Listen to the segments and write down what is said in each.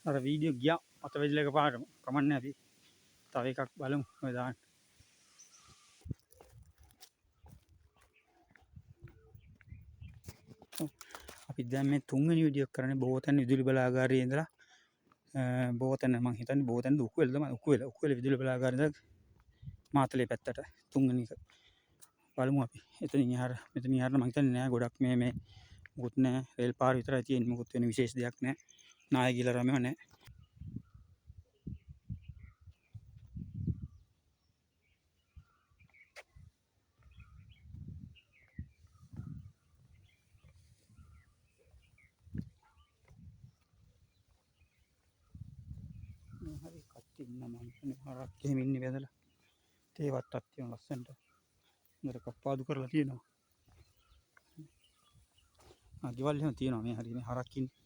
අර වීඩියෝ ගියා අත වෙදිලා එකපාරටම කමන්නේ අපි තව එකක් බලමු ඔය දාන්න. අපි දැන් මේ තුන්වෙනි වීඩියෝ කරන්නේ බෝතැන් විදුලි බලාගාරයේ ඉඳලා බෝතැන මම හිතන්නේ බෝතැන උකුවල තමයි උකුවල විදුලි බලාගාරේ ඉඳලා මාතලේ පැත්තට තුන්වෙනි එක බලමු අපි. එතනින් එහාට මෙතනින් එහාට මම හිතන්නේ නෑ ගොඩක් මේ මුකුත් නෑ රේල් පාර විතරයි තියෙන්නේ මුකුත් වෙන විශේෂ දෙයක් නෑ. නායකීල රමේව නෑ. හරි කට්ටිය ඉන්නවා මම හිතන්නේ හරක් එහෙම ඉන්නේ වැදලා. තේ වත්තක් තියෙන ලස්සනට. හොඳට කප්පාදු කරලා තියෙනවා. ගෙවල් එහෙම තියෙනවා මේ හරි මේ හරක් ඉන්නේ.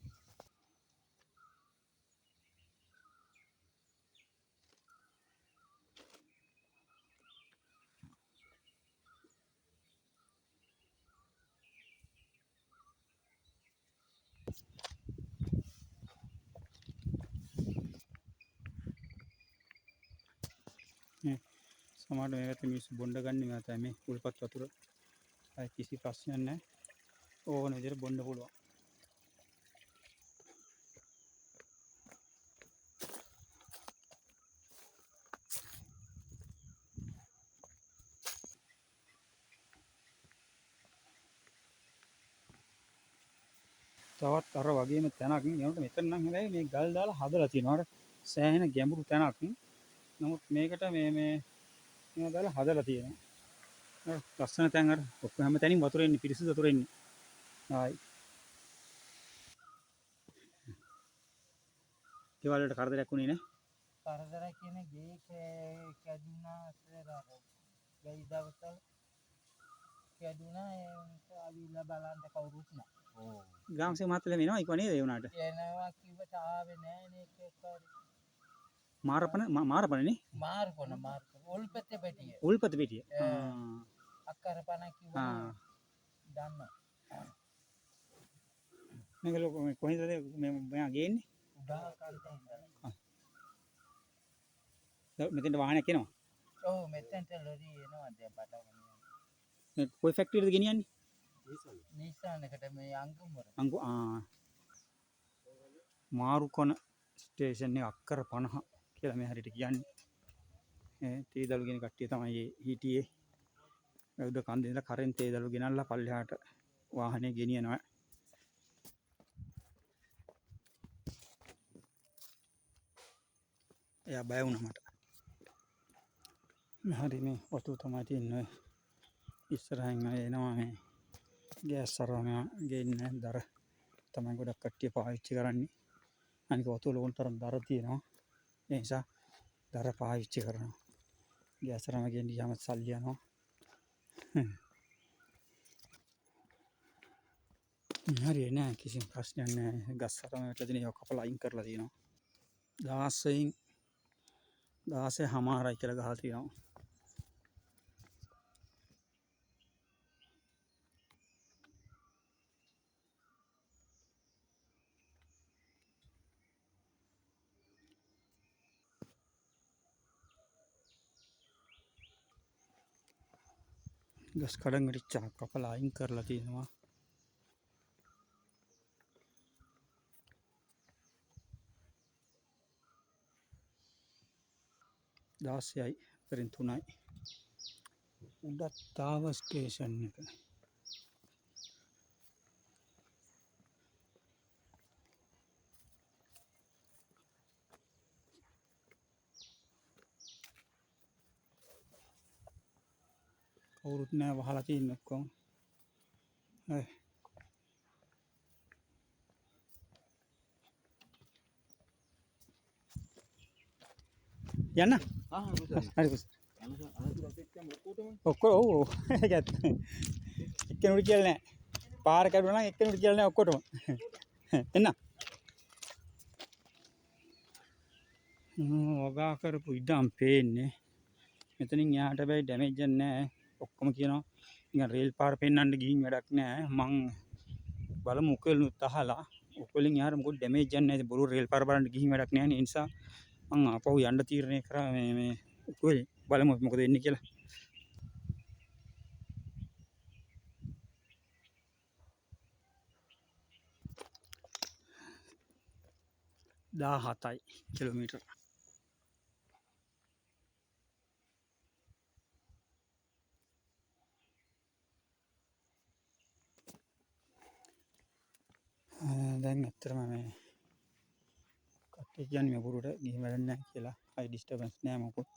සමහරවිට මේ පැත්තේ මිනිස්සු බොණ්ඩ ගන්න මේ තමයි මේ උල්පත් වතුර. අය කිසි ප්‍රශ්නයක් නැහැ. ඕන විදිහට බොන්න පුළුවන්. තවත් අර වගේම තැනක් නේද මෙතන නම් හැබැයි මේ ගල් දාලා හදලා තියෙනවා. අර සෑහෙන ගැඹුරු තැනක්. නමුත් මේකට මේ දාලා හදලා තියෙනවා. ලස්සන තැන් අර ඔක්කොම හැම තැනින් වතුර එන්නේ පිරිසිදු වතුර එන්නේ. ආයි. ගෙවල් වලට කරදරයක් උනේ නේ. කරදරයක් කියන්නේ ගේ කැඩුනා කියලා ගයි දවසල් කැඩුනා ඒ ආවිලා බලන්න කවුරුත් නැහැ. ඕ. ගාම්සේ මාතලේ වෙනවා ඉක්ව නේද ඒ උනාට. එනවා කිව්වට ආවේ නැහැ නේ ඒකකාරී. මාරපනේ මාර්කොන උල්පත පිටිය. උල්පත පිටිය. අක්කර පණ කිව්වා. දන්න. මේක ලොකු කොහෙන්ද මෙයා ගේන්නේ? උඩා කාලේ ඉඳලා. මෙතෙන්ට වාහනයක් එනවා. ඔව් මෙතෙන්ට ලොරි එනවා දැන් පටවගෙන. මේ කොයි ෆැක්ටරියද ගෙනියන්නේ? නිසාන් එකට මේ අංගුම්වර. මාරුකොන ස්ටේෂන් එක අක්කර 50 කියලා මේ හරියට කියන්නේ. තේදළු ගෙන කට්ටිය තමයි හිටියේ. උඩ කන්දේ ඉඳලා කරෙන් තේදළු ගෙනල්ලා පල්ලෙහාට වාහනේ ගෙනියනවා. එයා බය වුණා මට. හරි මේ වතුර තමයි තියෙන්නේ. ඉස්සරහින් අය එනවා මේ ගෑස් සරවම ගේන්නේ දර තමයි ගොඩක් කට්ටිය පාවිච්චි කරන්නේ. අනික වතුර ලෝන් තරම් දර තියෙනවා. ඒ නිසා දර පාවිච්චි කරනවා. ගෑස් සරවම ගෙන්න ගියාම සල්ලි යනවා. හරි නෑ කිසිම ප්‍රශ්නයක් නෑ. ගස් සරවම වැටලා තියෙන ඒවා කපලා අයින් කරලා තියෙනවා. 16 හමාරයි කියලා ගහලා තියෙනවා. ගස් කඩන් වලිච්චා කපලා අයින් කරලා තියෙනවා. දාසයයි පරින් 3යි උඩත්තාව ස්ටේෂන් එක. කවුරුත් නෑ වහලා තියෙන්නේ ඔක්කොම. හරි. යන්න. හරි පුස්. ඔක්කොම ඔව් ඒක ඇත්ත. එක්කෙනෙකුට කියලා නෑ. පාර කැඩුණා නම් එක්කෙනෙකුට කියලා නෑ ඔක්කොටම. එන්න. වගා කරපු ඉඩම් පේන්නේ. මෙතනින් එහාට බැයි ඩැමේජ් එකක් නෑ. ඔක්කොම කියනවා නිකන් රේල් පාර පෙන්නන්න ගිහින් වැඩක් නෑ. මං බලමු උකලුත් අහලා උකුලෙන් යාර මොකද ඩැමේජ් යන්නේ නැහැ බොරු රේල් පාර බලන්න ගිහින් වැඩක් නැහැ නේ. ඒ නිසා මං ආපහු යන්න තීරණය කරා මේ උකුලේ බලමු මොකද වෙන්නේ කියලා. 17යි කිලෝමීටර්. දැන් ඇත්තටම මේ කට්ටිය කියන්නේ මේ බොරුවට ගිහින් වැඩක් නැහැ කියලා. අය ඩිස්ටර්බන්ස් නැහැ මොකද.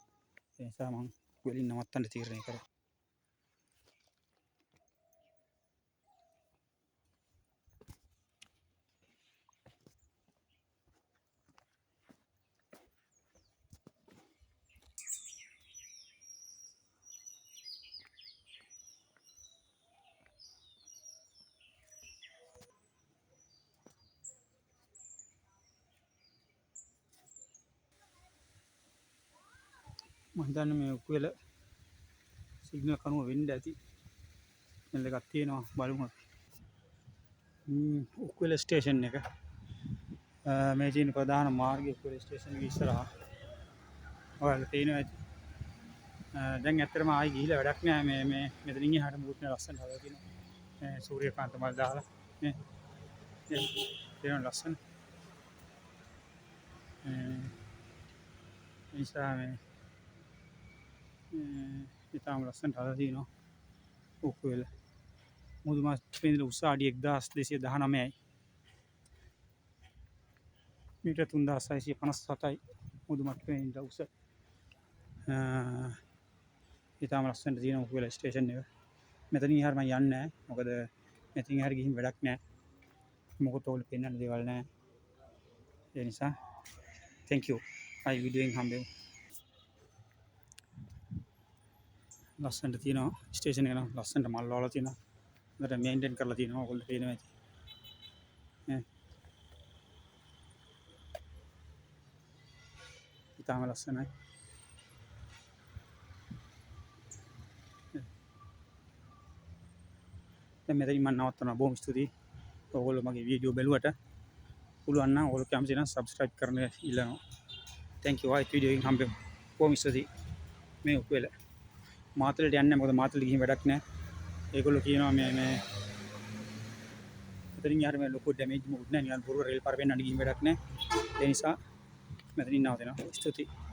ඒ නිසා මං උකුලෙන් නවත්තන්න තීරණය කරා. මම හිතන්නේ මේ උකුල සිග්නල් කනුව වෙන්න ඇති. මෙන්න එකක් තියෙනවා බලමු. උකුල ස්ටේෂන් එක. මේ තියෙන ප්‍රධාන මාර්ගය උකුල ස්ටේෂන් එක ඉස්සරහා. ඔයාලා පේනවා ඇති. දැන් ඇත්තටම ආයි ගිහිල්ලා වැඩක් නෑ මේ මෙතනින් එහාට මුත් නේ ලස්සන හදලා තියෙනවා. සූර්යකාන්ත මල් දාලා නේ. තියෙන ලස්සන. නිසා මේ ඉතාලම ලස්සනට හදලා තියෙනවා. උකුල මුදු මාස් පේන උස අඩි 1219යි. මීටර් 3657යි මුදු මට්ටමේ ඉඳලා උස. ඉතාලම ලස්සනට තියෙන උකුල ස්ටේෂන් එක. මෙතනින් එහාට මම යන්නේ නැහැ. මොකද මෙතනින් එහාට ගිහින් වැඩක් නැහැ. මොකද ඕගොල්ලෝ පෙන්නන්න දේවල් නැහැ. ඒ නිසා thank you. ආයි වීඩියෝ එකෙන් හම්බෙමු. ලස්සනට තියෙනවා ස්ටේෂන් එක නම් ලස්සනට මල් වල තියෙනවා. හොඳට මේන්ටේන් කරලා තියෙනවා. ඔයගොල්ලෝ පේනවා ඇති. ඉතාලම ලස්සනයි. දැන් මෙතනින් මම නවත්තනවා. බොහොම ස්තුතියි. ඔයගොල්ලෝ මගේ වීඩියෝ බැලුවට පුළුවන් නම් ඔයගොල්ලෝ කැමති නම් subscribe කරන්න ඉල්ලනවා. thank you. ආයි වීඩියෝ එකෙන් හම්බෙමු. බොහොම ස්තුතියි. මේ උකුල මාතලට යන්නේ නැහැ. මොකද මාතලට ගිහින් වැඩක් නැහැ. ඒගොල්ලෝ කියනවා මේ මෙතනින් යාර මේ ලොකු ඩැමේජ් මොකුත් නැහැ. නිකන් බොරු රේල් පාර වෙන්නන්න ගිහින් වැඩක් නැහැ. ඒ නිසා මෙතනින් නවතිනවා. ස්තුතියි.